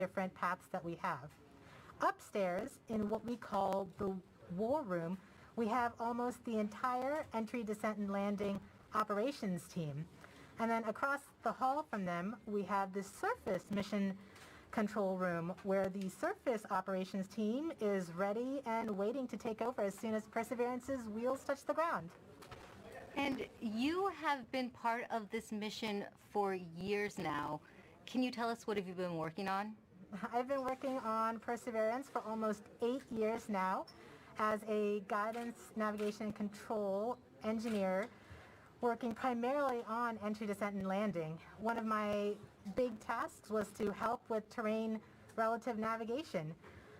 different paths that we have. Upstairs, in what we call the war room, we have almost the entire entry, descent, and landing operations team. And then across the hall from them, we have the surface mission control room, where the surface operations team is ready and waiting to take over as soon as Perseverance's wheels touch the ground. And you have been part of this mission for years now. Can you tell us what have you been working on? I've been working on Perseverance for almost 8 years now as a guidance, navigation, and control engineer, working primarily on entry, descent, and landing. One of my big tasks was to help with terrain relative navigation.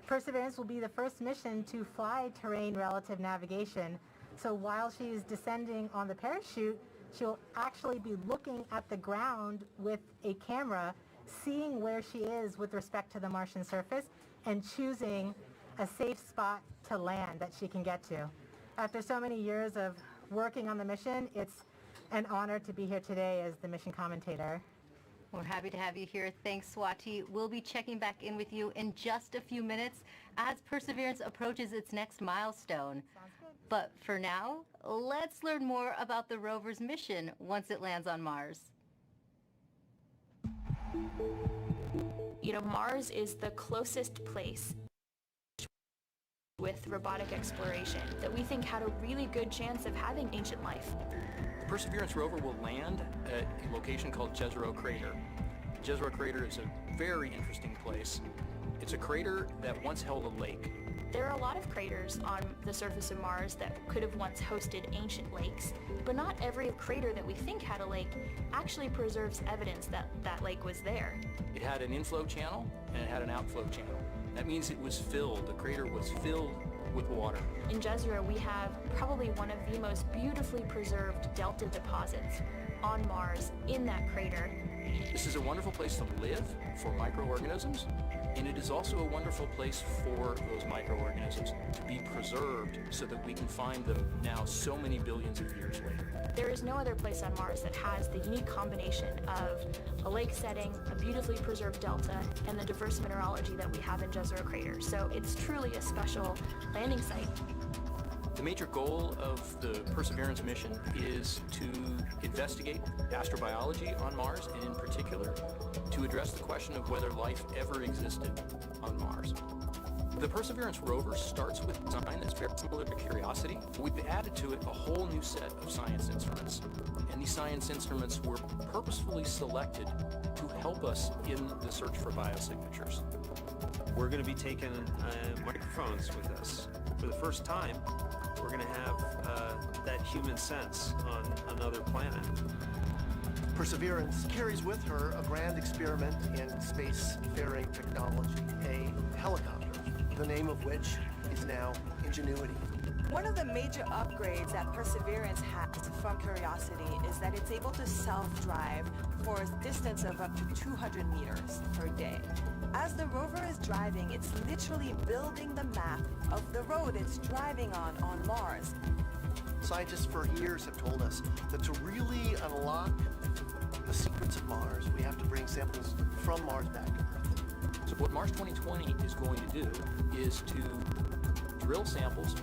Perseverance will be the first mission to fly terrain relative navigation. So while she's descending on the parachute, she'll actually be looking at the ground with a camera, seeing where she is with respect to the Martian surface, and choosing a safe spot to land that she can get to. After so many years of working on the mission, it's an honor to be here today as the mission commentator. We're happy to have you here. Thanks, Swati. We'll be checking back in with you in just a few minutes as Perseverance approaches its next milestone. Sounds good. But for now, let's learn more about the rover's mission once it lands on Mars. You know, Mars is the closest place with robotic exploration that we think had a really good chance of having ancient life. The Perseverance rover will land at a location called Jezero Crater. Jezero Crater is a very interesting place. It's a crater that once held a lake. There are a lot of craters on the surface of Mars that could have once hosted ancient lakes, but not every crater that we think had a lake actually preserves evidence that that lake was there. It had an inflow channel and it had an outflow channel. That means it was filled. The crater was filled with water. In Jezero, we have probably one of the most beautifully preserved delta deposits on Mars in that crater. This is a wonderful place to live for microorganisms, and it is also a wonderful place for those microorganisms to be preserved so that we can find them now so many billions of years later. There is no other place on Mars that has the unique combination of a lake setting, a beautifully preserved delta, and the diverse mineralogy that we have in Jezero Crater. So it's truly a special landing site. The major goal of the Perseverance mission is to investigate astrobiology on Mars, and in particular, to address the question of whether life ever existed on Mars. The Perseverance rover starts with a design that's very similar to Curiosity. We've added to it a whole new set of science instruments, and these science instruments were purposefully selected to help us in the search for biosignatures. We're going to be taking microphones with us. For the first time, we're going to have that human sense on another planet. Perseverance carries with her a grand experiment in spacefaring technology, a helicopter, the name of which is now Ingenuity. One of the major upgrades that Perseverance has from Curiosity is that it's able to self-drive for a distance of up to 200 meters per day. As the rover is driving, it's literally building the map of the road it's driving on Mars. Scientists for years have told us that to really unlock the secrets of Mars, we have to bring samples from Mars back to Earth. So what Mars 2020 is going to do is to drill samples,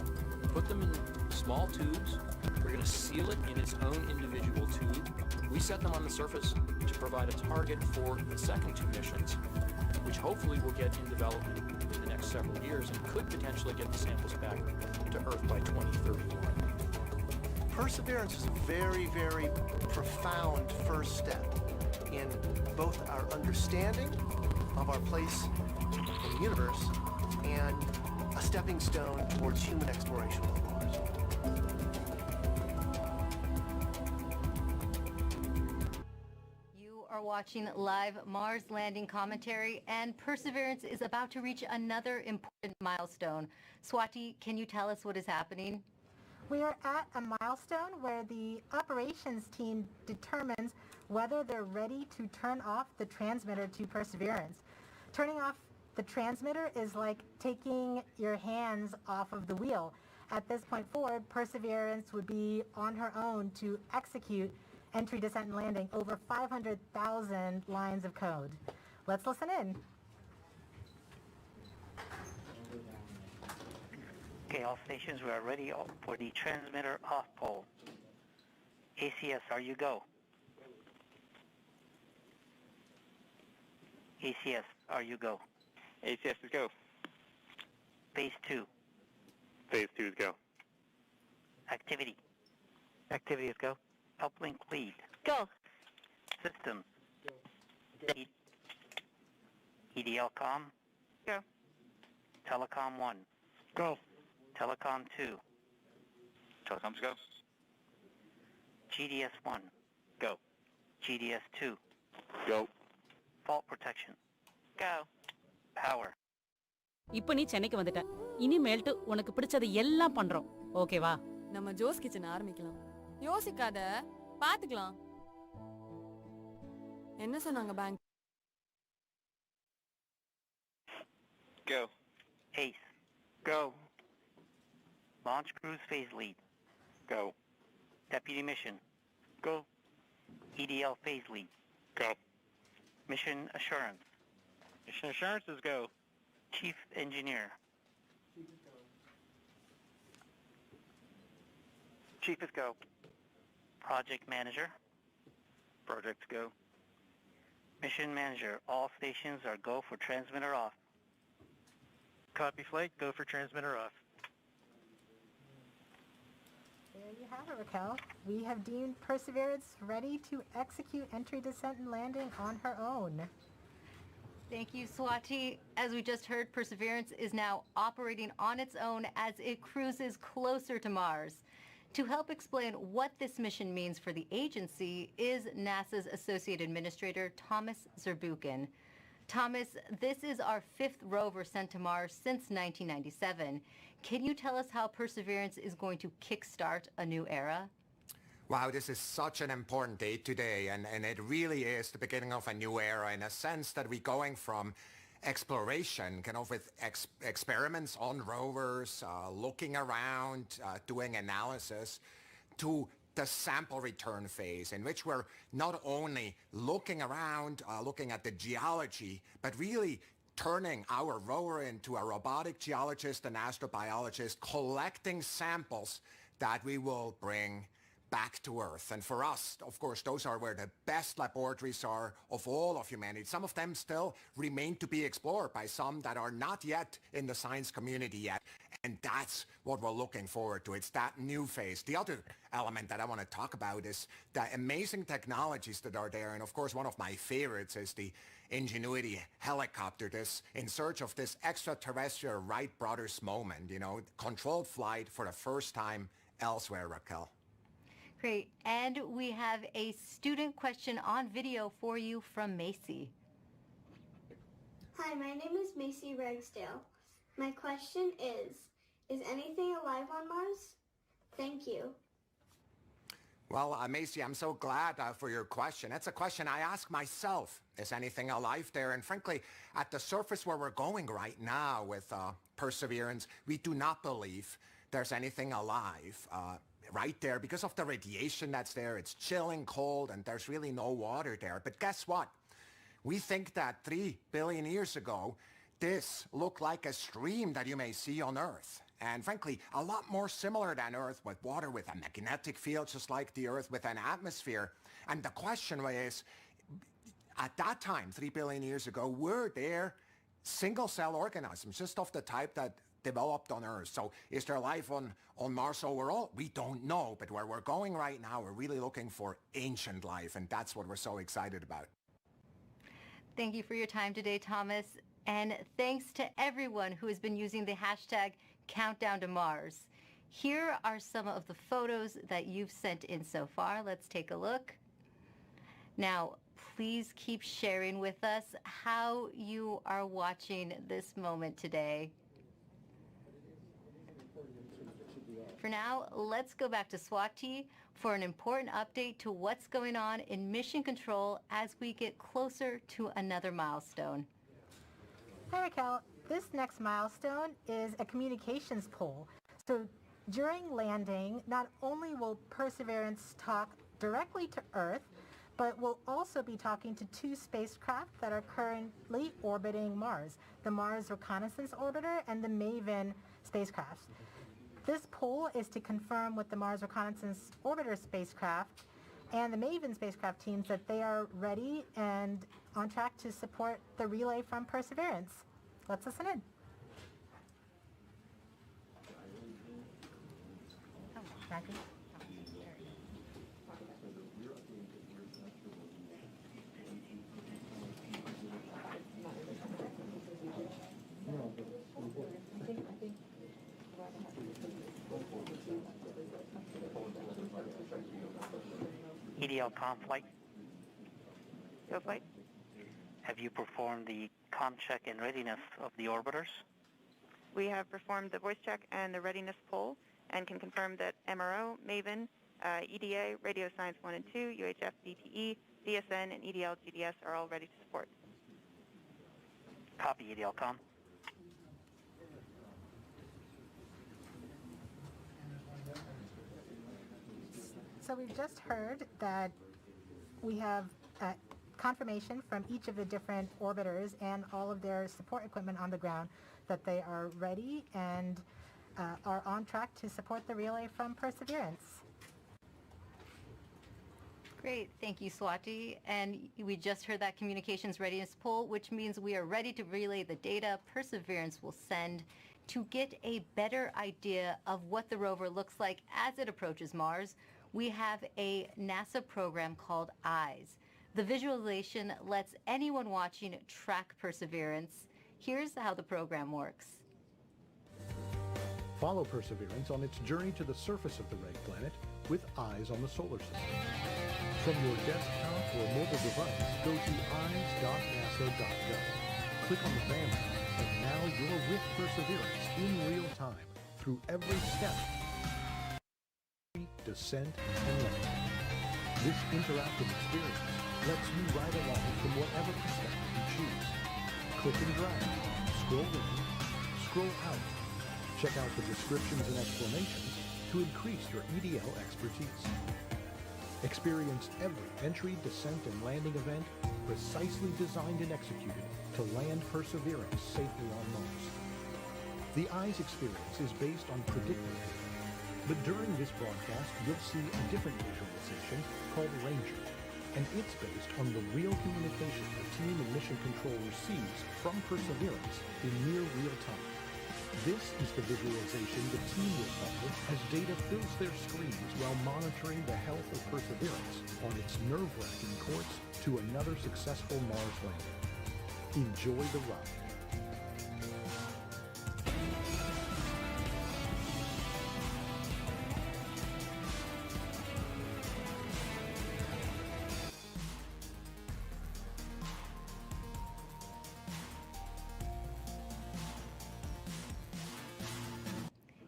put them in small tubes. We're going to seal it in its own individual tube. We set them on the surface to provide a target for the second two missions, which hopefully will get in development in the next several years and could potentially get the samples back to Earth by 2031. Perseverance is a very, very profound first step in both our understanding of our place in the universe and a stepping stone towards human exploration of Mars. You are watching live Mars landing commentary, and Perseverance is about to reach another important milestone. Swati, can you tell us what is happening? We are at a milestone where the operations team determines whether they're ready to turn off the transmitter to Perseverance. Turning off the transmitter is like taking your hands off of the wheel. At this point forward, Perseverance would be on her own to execute entry, descent, and landing over 500,000 lines of code. Let's listen in. Okay, all stations, we are ready for the transmitter off pole. ACS, are you go? ACS, are you go? ACS is go. Phase 2. Phase 2 is go. Activity. Activity is go. Uplink lead. Go. Systems. EDL com. Go. Telecom 1. Go. Telecom 2. Telecoms go. GDS 1. Go. GDS 2. Go. Fault protection. Go. Power. இப்போ நீ சென்னைக்கு வந்துட்ட. இனிமேல்ட்டு உனக்கு பிடிச்சது எல்லாம் பண்றோம். ஓகேவா? நம்ம ஜோஸ் கிச்சன் ஆரம்பிக்கலாம். யோசிக்காத, பாத்துக்கலாம். என்ன சொன்னாங்க bank? Go. ACE. Go. Launch cruise phase lead. Go. Deputy mission. Go. EDL phase lead. Go. Mission assurance. Mission assurance is go. Chief engineer. Chief is go. Project manager. Projects go. Mission manager. All stations are go for transmitter off. Copy flight, go for transmitter off. There you have it, Raquel. We have deemed Perseverance ready to execute entry, descent, and landing on her own. Thank you, Swati. As we just heard, Perseverance is now operating on its own as it cruises closer to Mars. To help explain what this mission means for the agency is NASA's Associate Administrator, Thomas Zurbuchen. Thomas, this is our 5th rover sent to Mars since 1997. Can you tell us how Perseverance is going to kickstart a new era? Wow, this is such an important day today, and it really is the beginning of a new era in a sense that we're going from exploration, kind of with experiments on rovers, looking around, doing analysis, to the sample return phase in which we're not only looking around, looking at the geology, but really turning our rover into a robotic geologist and astrobiologist, collecting samples that we will bring back to Earth. And for us, of course, those are where the best laboratories are of all of humanity. Some of them still remain to be explored by some that are not yet in the science community yet. And that's what we're looking forward to. It's that new phase. The other element that I want to talk about is the amazing technologies that are there. And of course, one of my favorites is the Ingenuity helicopter, this in search of this extraterrestrial Wright brothers moment, you know, controlled flight for the first time elsewhere, Raquel. Great. And we have a student question on video for you from Macy. Hi, my name is Macy Ragsdale. My question is anything alive on Mars? Thank you. Well, Macy, I'm so glad for your question. That's a question I ask myself. Is anything alive there? And frankly, at the surface where we're going right now with Perseverance, we do not believe there's anything alive right there because of the radiation that's there. It's chilling cold and there's really no water there. But guess what? We think that 3 billion years ago, this looked like a stream that you may see on Earth. And frankly, a lot more similar than Earth, with water with a magnetic field, just like the Earth with an atmosphere. And the question is, at that time, 3 billion years ago, were there single-cell organisms, just of the type that developed on Earth? So is there life on Mars overall? We don't know, but where we're going right now, we're really looking for ancient life, and that's what we're so excited about. Thank you for your time today, Thomas. And thanks to everyone who has been using the hashtag Countdown to Mars. Here are some of the photos that you've sent in so far. Let's take a look. Now, please keep sharing with us how you are watching this moment today. For now, let's go back to Swati for an important update to what's going on in mission control as we get closer to another milestone. Hi, Raquel. This next milestone is a communications pole. So during landing, not only will Perseverance talk directly to Earth, but we'll also be talking to 2 spacecraft that are currently orbiting Mars, the Mars Reconnaissance Orbiter and the MAVEN spacecraft. This poll is to confirm with the Mars Reconnaissance Orbiter spacecraft and the MAVEN spacecraft teams that they are ready and on track to support the relay from Perseverance. Let's listen in. Maggie? EDL comm flight. Go flight. Have you performed the comm check and readiness of the orbiters? We have performed the voice check and the readiness poll and can confirm that MRO, MAVEN, EDA, Radio Science 1 and 2, UHF, DTE, DSN, and EDL GDS are all ready to support. Copy, EDL comm. So we've just heard that we have confirmation from each of the different orbiters and all of their support equipment on the ground that they are ready and are on track to support the relay from Perseverance. Great, thank you, Swati. And we just heard that communications readiness poll, which means we are ready to relay the data Perseverance will send to get a better idea of what the rover looks like as it approaches Mars. We have a NASA program called EYES. The visualization lets anyone watching track Perseverance. Here's how the program works. Follow Perseverance on its journey to the surface of the red planet with eyes on the solar system. From your desktop or mobile device, go to eyes.nasa.gov. Click on the banner, and now you're with Perseverance in real time through every step, descent, and landing. This interactive experience lets you ride along from whatever perspective you choose. Click and drag, scroll in, scroll out. Check out the descriptions and explanations to increase your EDL expertise. Experience every entry, descent, and landing event precisely designed and executed to land Perseverance safely on Mars. The EYES experience is based on predictive data, but during this broadcast you'll see a different visualization called Ranger, and it's based on the real communication the team in Mission Control receives from Perseverance in near real time. This is the visualization the team will follow as data fills their screens while monitoring the health of Perseverance on its nerve-wracking course to another successful Mars landing. Enjoy the ride.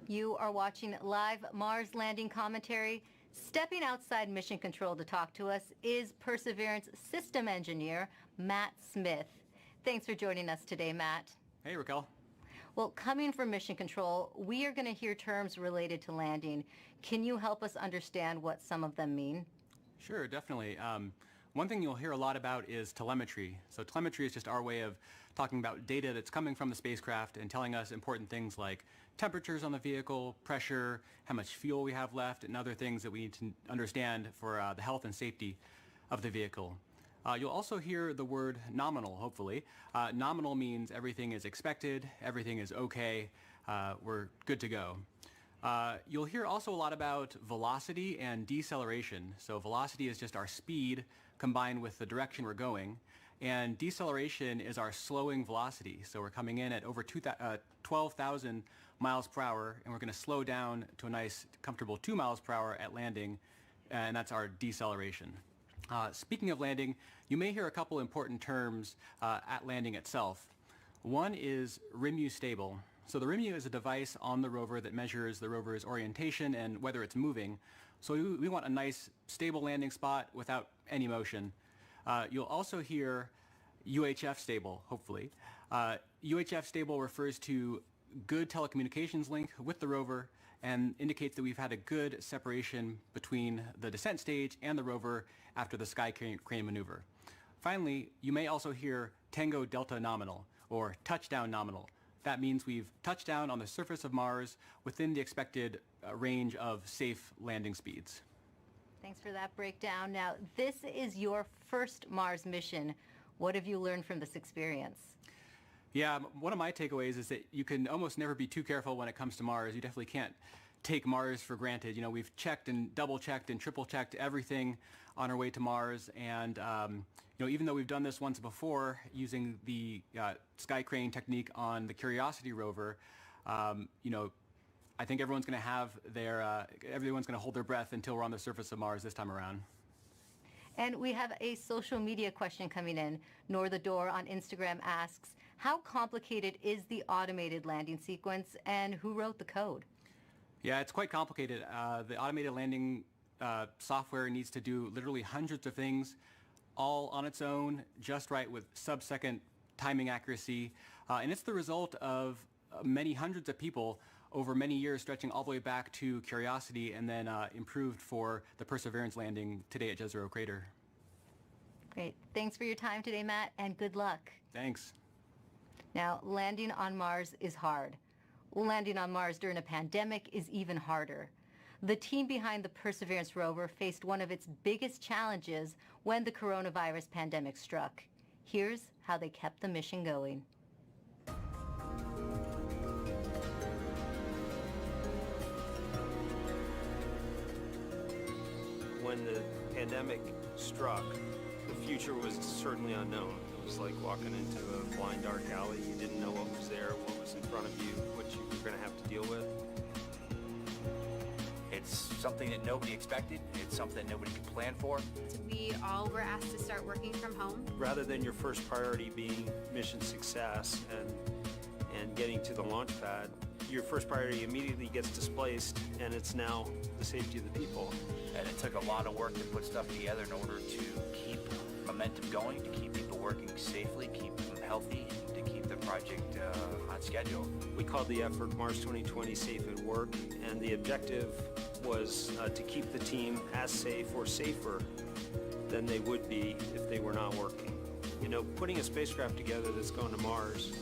You are watching live Mars landing commentary. Stepping outside Mission Control to talk to us is Perseverance system engineer, Matt Smith. Thanks for joining us today, Matt. Hey, Raquel. Well, coming from Mission Control, we are going to hear terms related to landing. Can you help us understand what some of them mean? Sure, definitely. One thing you'll hear a lot about is telemetry. So telemetry is just our way of talking about data that's coming from the spacecraft and telling us important things like temperatures on the vehicle, pressure, how much fuel we have left, and other things that we need to understand for the health and safety of the vehicle. You'll also hear the word nominal, hopefully. Nominal means everything is expected, everything is okay, we're good to go. You'll hear also a lot about velocity and deceleration. So velocity is just our speed combined with the direction we're going, and deceleration is our slowing velocity. So we're coming in at over 12,000 miles per hour, and we're going to slow down to a nice, comfortable 2 miles per hour at landing, and that's our deceleration. Speaking of landing, you may hear a couple important terms at landing itself. One is RIMU stable. So the RIMU is a device on the rover that measures the rover's orientation and whether it's moving. So we want a nice, stable landing spot without any motion. You'll also hear UHF stable, hopefully. UHF stable refers to good telecommunications link with the rover and indicates that we've had a good separation between the descent stage and the rover after the sky crane maneuver. Finally, you may also hear Tango Delta nominal or touchdown nominal. that means we've touched down on the surface of Mars within the expected range of safe landing speeds. Thanks for that breakdown. Now, this is your first Mars mission. What have you learned from this experience? Yeah, one of my takeaways is that you can almost never be too careful when it comes to Mars. You definitely can't take Mars for granted. You know, we've checked and double-checked and triple-checked everything on our way to Mars, and you know, even though we've done this once before using the sky crane technique on the Curiosity rover, you know, I think everyone's going to have everyone's going to hold their breath until we're on the surface of Mars this time around. And we have a social media question coming in. Nor the Door on Instagram asks, how complicated is the automated landing sequence and who wrote the code? Yeah, it's quite complicated. The automated landing software needs to do literally hundreds of things all on its own, just right with sub-second timing accuracy. And it's the result of many hundreds of people over many years, stretching all the way back to Curiosity and then improved for the Perseverance landing today at Jezero Crater. Great. Thanks for your time today, Matt, and good luck. Thanks. Now, landing on Mars is hard. Landing on Mars during a pandemic is even harder. The team behind the Perseverance rover faced one of its biggest challenges when the coronavirus pandemic struck. Here's how they kept the mission going. When the pandemic struck, the future was certainly unknown. It was like walking into a blind dark alley. You didn't know what was there, what was in front of you, what you were going to have to deal with. It's something that nobody expected. It's something nobody could plan for. We all were asked to start working from home. Rather than your first priority being mission success and getting to the launch pad, your first priority immediately gets displaced, and it's now the safety of the people. And it took a lot of work to put stuff together in order to keep momentum going, to keep people working safely, keep them healthy, and to keep the project on schedule. We called the effort Mars 2020 Safe at Work, and the objective was to keep the team as safe or safer than they would be if they were not working. You know, putting a spacecraft together that's going to Mars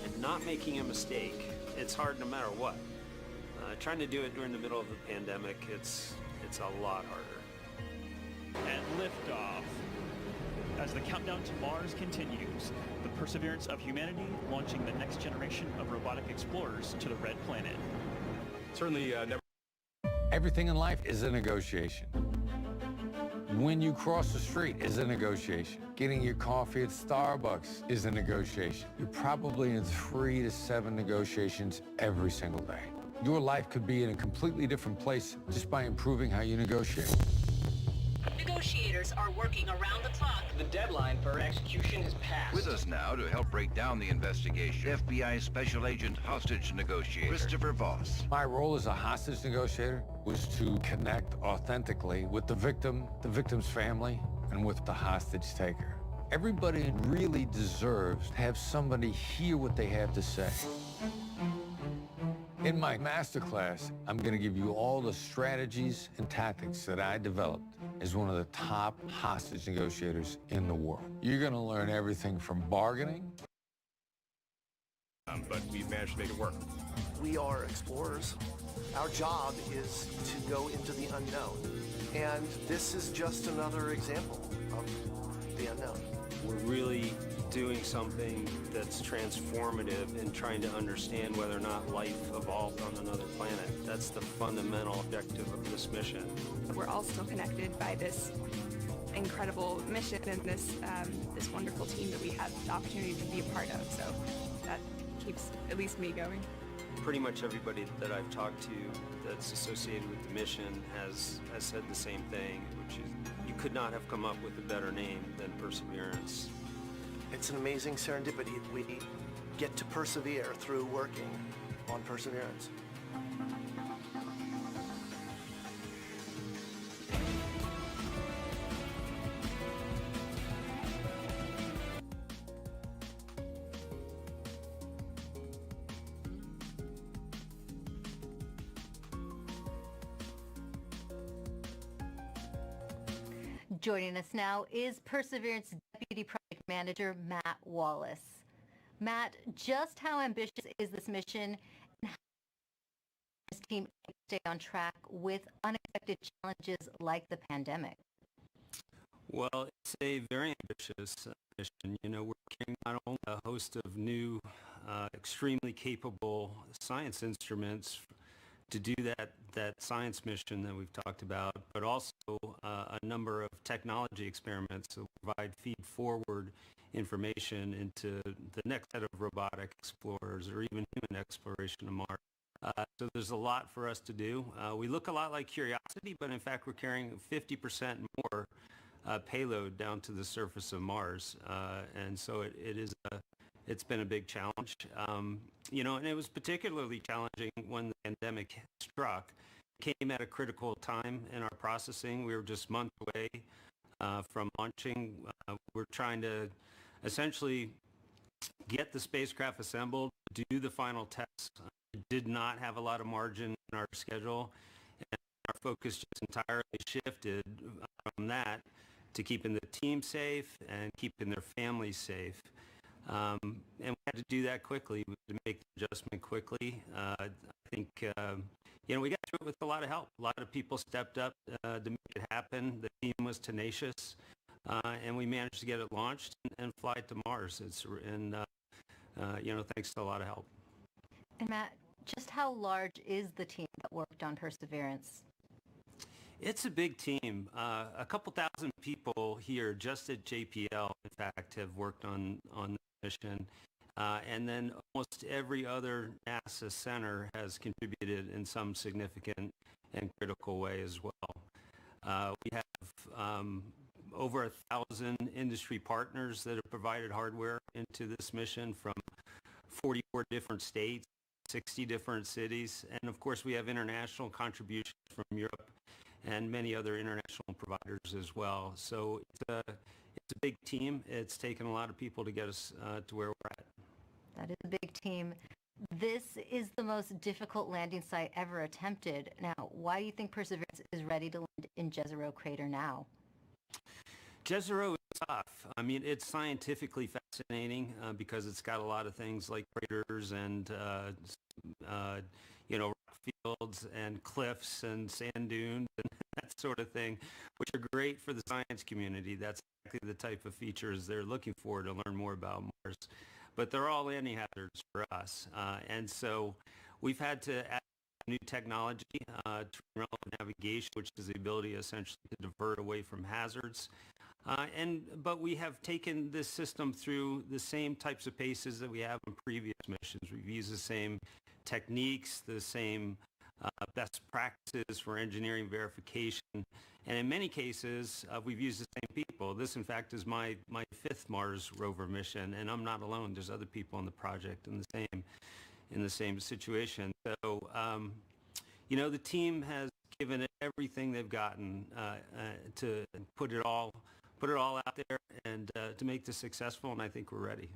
and not making a mistake, it's hard no matter what. Trying to do it during the middle of the pandemic, it's a lot harder. And liftoff. As the countdown to Mars continues, the perseverance of humanity launching the next generation of robotic explorers to the Red Planet. Certainly everything in life is a negotiation. When you cross the street is a negotiation. Getting your coffee at Starbucks is a negotiation. You're probably in 3 to 7 negotiations every single day. Your life could be in a completely different place just by improving how you negotiate. Negotiators are working around the clock. The deadline for execution has passed. With us now to help break down the investigation, FBI Special Agent Hostage Negotiator, Christopher Voss. My role as a hostage negotiator was to connect authentically with the victim, the victim's family, and with the hostage taker. Everybody really deserves to have somebody hear what they have to say. In my masterclass, I'm going to give you all the strategies and tactics that I developed as one of the top hostage negotiators in the world. You're going to learn everything from bargaining. But we've managed to make it work. We are explorers. Our job is to go into the unknown. And this is just another example of the unknown. We're really doing something that's transformative in trying to understand whether or not life evolved on another planet. That's the fundamental objective of this mission. We're all still connected by this incredible mission and this wonderful team that we have the opportunity to be a part of. So that keeps at least me going. Pretty much everybody that I've talked to that's associated with the mission has said the same thing, which is you could not have come up with a better name than Perseverance. It's an amazing serendipity. We get to persevere through working on Perseverance. Joining us now is Perseverance Deputy Project Manager Matt Wallace. Matt, just how ambitious is this mission, and how does this team stay on track with unexpected challenges like the pandemic? Well, it's a very ambitious mission. You know, we're carrying not only a host of new, extremely capable science instruments to do that science mission that we've talked about, but also a number of technology experiments to provide feed-forward information into the next set of robotic explorers or even human exploration of Mars. So there's a lot for us to do. We look a lot like Curiosity, but in fact we're carrying 50% more payload down to the surface of Mars, and so it's been a big challenge. You know, and it was particularly challenging when the pandemic struck. It came at a critical time in our processing. We were just months away from launching. We're trying to essentially get the spacecraft assembled, do the final tests. We did not have a lot of margin in our schedule, and our focus just entirely shifted from that to keeping the team safe and keeping their families safe. And we had to do that quickly. We had to make the adjustment quickly. I think, you know, we got through it with a lot of help. A lot of people stepped up to make it happen. The team was tenacious, and we managed to get it launched and fly it to Mars. You know, thanks to a lot of help. And Matt, just how large is the team that worked on Perseverance? It's a big team. A couple thousand people here just at JPL, in fact, have worked on the mission. And then almost every other NASA center has contributed in some significant and critical way as well. We have over 1,000 industry partners that have provided hardware into this mission from 44 different states, 60 different cities. And of course, we have international contributions from Europe and many other international providers as well. So it's a big team. It's taken a lot of people to get us to where we're at. That is a big team. This is the most difficult landing site ever attempted. Now, why do you think Perseverance is ready to land in Jezero Crater now? Jezero is tough. I mean, it's scientifically fascinating because it's got a lot of things like craters and you know, rock fields and cliffs and sand dunes and that sort of thing, which are great for the science community. That's exactly the type of features they're looking for to learn more about Mars. But they're all landing hazards for us. And so we've had to add new technology to relevant navigation, which is the ability essentially to divert away from hazards. But we have taken this system through the same types of paces that we have in previous missions. We've used the same techniques, the same best practices for engineering verification, and in many cases we've used the same people. This in fact is my fifth Mars rover mission, and I'm not alone. There's other people on the project in the same situation. So you know, the team has given it everything they've gotten to put it all out there and to make this successful, and I think we're ready.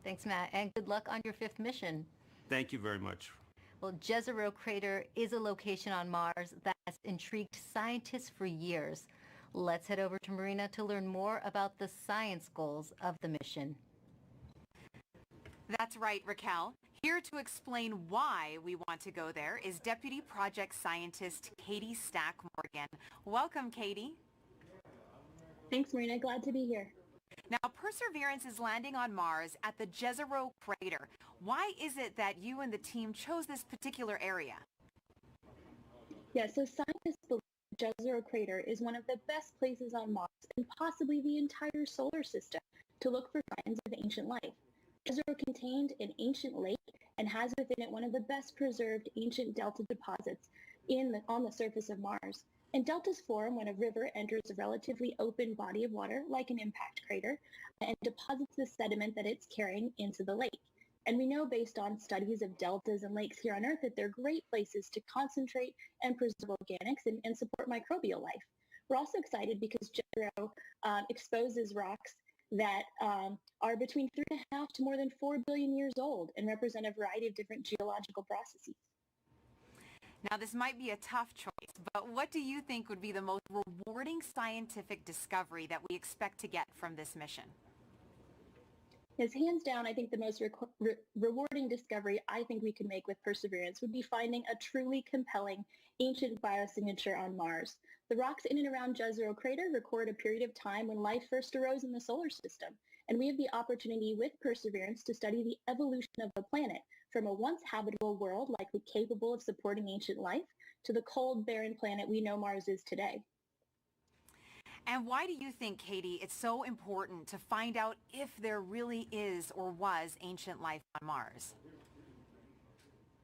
Thanks, Matt, and good luck on your fifth mission. Thank you very much. Well, Jezero Crater is a location on Mars that has intrigued scientists for years. Let's head over to Marina to learn more about the science goals of the mission. That's right, Raquel. Here to explain why we want to go there is Deputy Project Scientist Katie Stack Morgan. Welcome, Katie. Thanks, Marina. Glad to be here. Now, Perseverance is landing on Mars at the Jezero Crater. Why is it that you and the team chose this particular area? Yeah, so scientists believe Jezero Crater is one of the best places on Mars and possibly the entire solar system to look for signs of ancient life. Jezero contained an ancient lake and has within it one of the best preserved ancient delta deposits on the surface of Mars. And deltas form when a river enters a relatively open body of water, like an impact crater, and deposits the sediment that it's carrying into the lake. And we know based on studies of deltas and lakes here on Earth that they're great places to concentrate and preserve organics and support microbial life. We're also excited because Jezero exposes rocks that are between 3.5 to more than 4 billion years old and represent a variety of different geological processes. Now, this might be a tough choice, but what do you think would be the most rewarding scientific discovery that we expect to get from this mission? Yes, hands down, I think the most rewarding discovery I think we could make with Perseverance would be finding a truly compelling ancient biosignature on Mars. The rocks in and around Jezero crater record a period of time when life first arose in the solar system, and we have the opportunity with Perseverance to study the evolution of the planet from a once habitable world likely capable of supporting ancient life to the cold, barren planet we know Mars is today. And why do you think, Katie, it's so important to find out if there really is or was ancient life on Mars?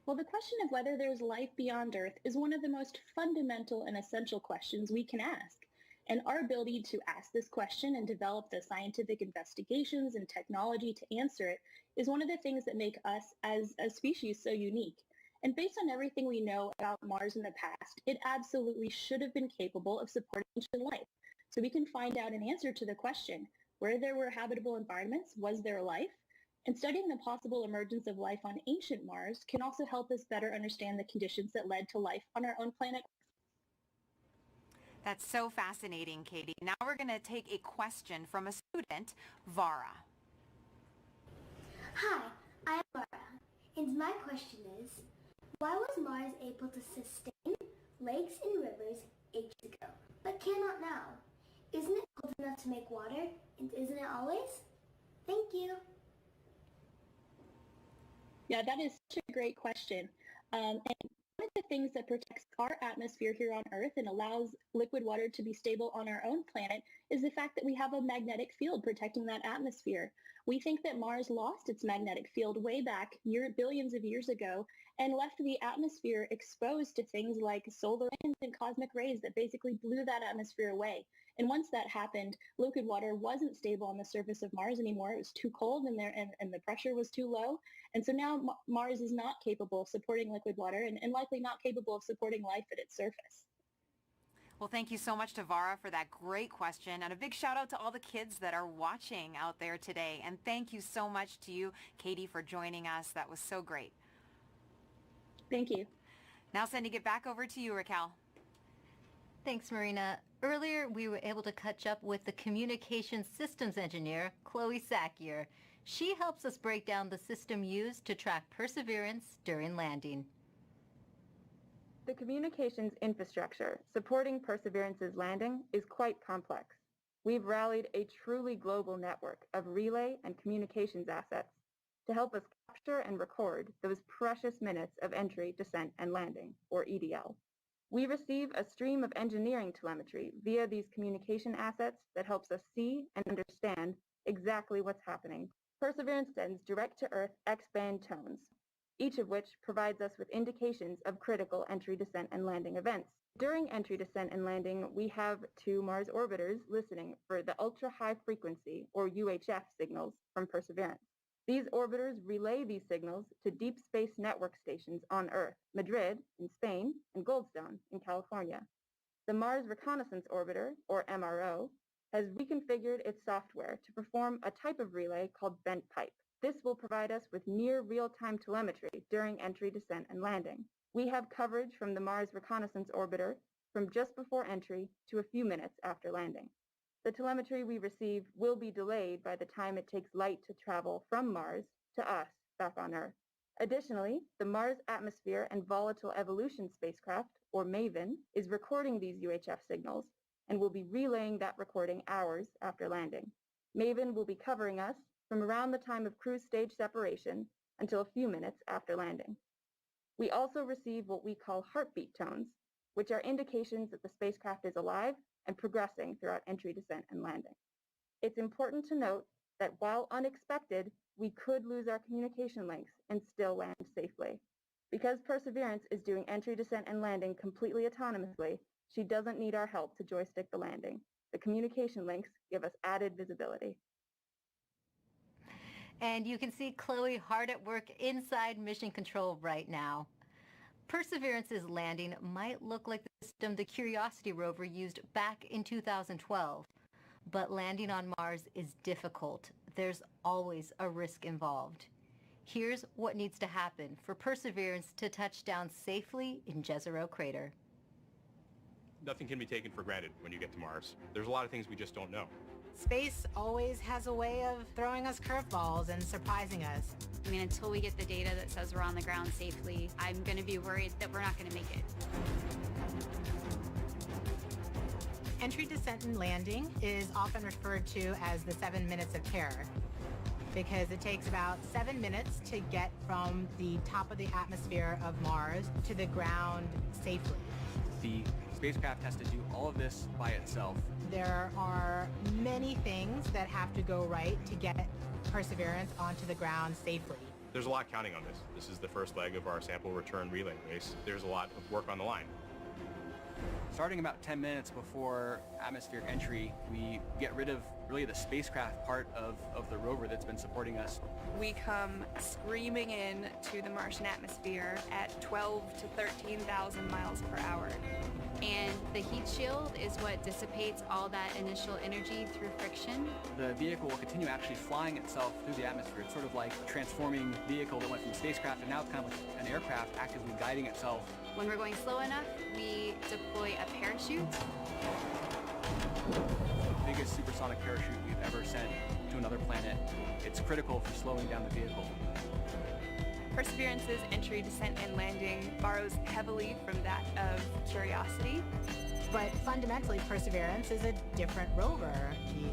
Well, the question of whether there's life beyond Earth is one of the most fundamental and essential questions we can ask. And our ability to ask this question and develop the scientific investigations and technology to answer it is one of the things that make us as a species so unique. And based on everything we know about Mars in the past, it absolutely should have been capable of supporting ancient life. So we can find out an answer to the question, where there were habitable environments, was there life? And studying the possible emergence of life on ancient Mars can also help us better understand the conditions that led to life on our own planet. That's so fascinating, Katie. Now we're going to take a question from a student, Vara. Hi, I am Vara, and my question is, why was Mars able to sustain lakes and rivers ages ago, but cannot now? Isn't it cold enough to make water, and isn't it always? Thank you. Yeah, that is such a great question. And one of the things that protects our atmosphere here on Earth and allows liquid water to be stable on our own planet is the fact that we have a magnetic field protecting that atmosphere. We think that Mars lost its magnetic field way back billions of years ago and left the atmosphere exposed to things like solar winds and cosmic rays that basically blew that atmosphere away. And once that happened, liquid water wasn't stable on the surface of Mars anymore. It was too cold and the pressure was too low. And so now Mars is not capable of supporting liquid water and likely not capable of supporting life at its surface. Well, thank you so much to Vara for that great question, and a big shout out to all the kids that are watching out there today. And thank you so much to you, Katie, for joining us. That was so great. Thank you. Now sending it back over to you, Raquel. Thanks, Marina. Earlier, we were able to catch up with the communications systems engineer, Chloe Sakier. She helps us break down the system used to track Perseverance during landing. The communications infrastructure supporting Perseverance's landing is quite complex. We've rallied a truly global network of relay and communications assets to help us capture and record those precious minutes of entry, descent, and landing, or EDL. We receive a stream of engineering telemetry via these communication assets that helps us see and understand exactly what's happening. Perseverance sends direct-to-Earth X-band tones, each of which provides us with indications of critical entry, descent, and landing events. During entry, descent, and landing, we have 2 Mars orbiters listening for the ultra-high frequency, or UHF, signals from Perseverance. These orbiters relay these signals to deep space network stations on Earth, Madrid in Spain, and Goldstone in California. The Mars Reconnaissance Orbiter, or MRO, has reconfigured its software to perform a type of relay called bent pipe. This will provide us with near real-time telemetry during entry, descent, and landing. We have coverage from the Mars Reconnaissance Orbiter from just before entry to a few minutes after landing. The telemetry we receive will be delayed by the time it takes light to travel from Mars to us back on Earth. Additionally, the Mars Atmosphere and Volatile Evolution spacecraft, or MAVEN, is recording these UHF signals and will be relaying that recording hours after landing. MAVEN will be covering us from around the time of cruise stage separation until a few minutes after landing. We also receive what we call heartbeat tones, which are indications that the spacecraft is alive and progressing throughout entry, descent, and landing. It's important to note that while unexpected, we could lose our communication links and still land safely. Because Perseverance is doing entry, descent, and landing completely autonomously, she doesn't need our help to joystick the landing. The communication links give us added visibility. And you can see Chloe hard at work inside Mission Control right now. Perseverance's landing might look like the system the Curiosity rover used back in 2012. But landing on Mars is difficult. There's always a risk involved. Here's what needs to happen for Perseverance to touch down safely in Jezero Crater. Nothing can be taken for granted when you get to Mars. There's a lot of things we just don't know. Space always has a way of throwing us curveballs and surprising us. I mean, until we get the data that says we're on the ground safely, I'm going to be worried that we're not going to make it. Entry, descent, and landing is often referred to as the 7 minutes of terror because it takes about 7 minutes to get from the top of the atmosphere of Mars to the ground safely. The spacecraft has to do all of this by itself. There are many things that have to go right to get Perseverance onto the ground safely. There's a lot counting on this. This is the first leg of our sample return relay race. There's a lot of work on the line. Starting about 10 minutes before atmospheric entry, we get rid of really the spacecraft part of the rover that's been supporting us. We come screaming in to the Martian atmosphere at 12 to 13,000 miles per hour. And the heat shield is what dissipates all that initial energy through friction. The vehicle will continue actually flying itself through the atmosphere. It's sort of like a transforming vehicle that went from a spacecraft and now it's kind of like an aircraft actively guiding itself. When we're going slow enough, we deploy a parachute. The biggest supersonic parachute we've ever sent to another planet. It's critical for slowing down the vehicle. Perseverance's entry, descent, and landing borrows heavily from that of Curiosity. But fundamentally, Perseverance is a different rover. The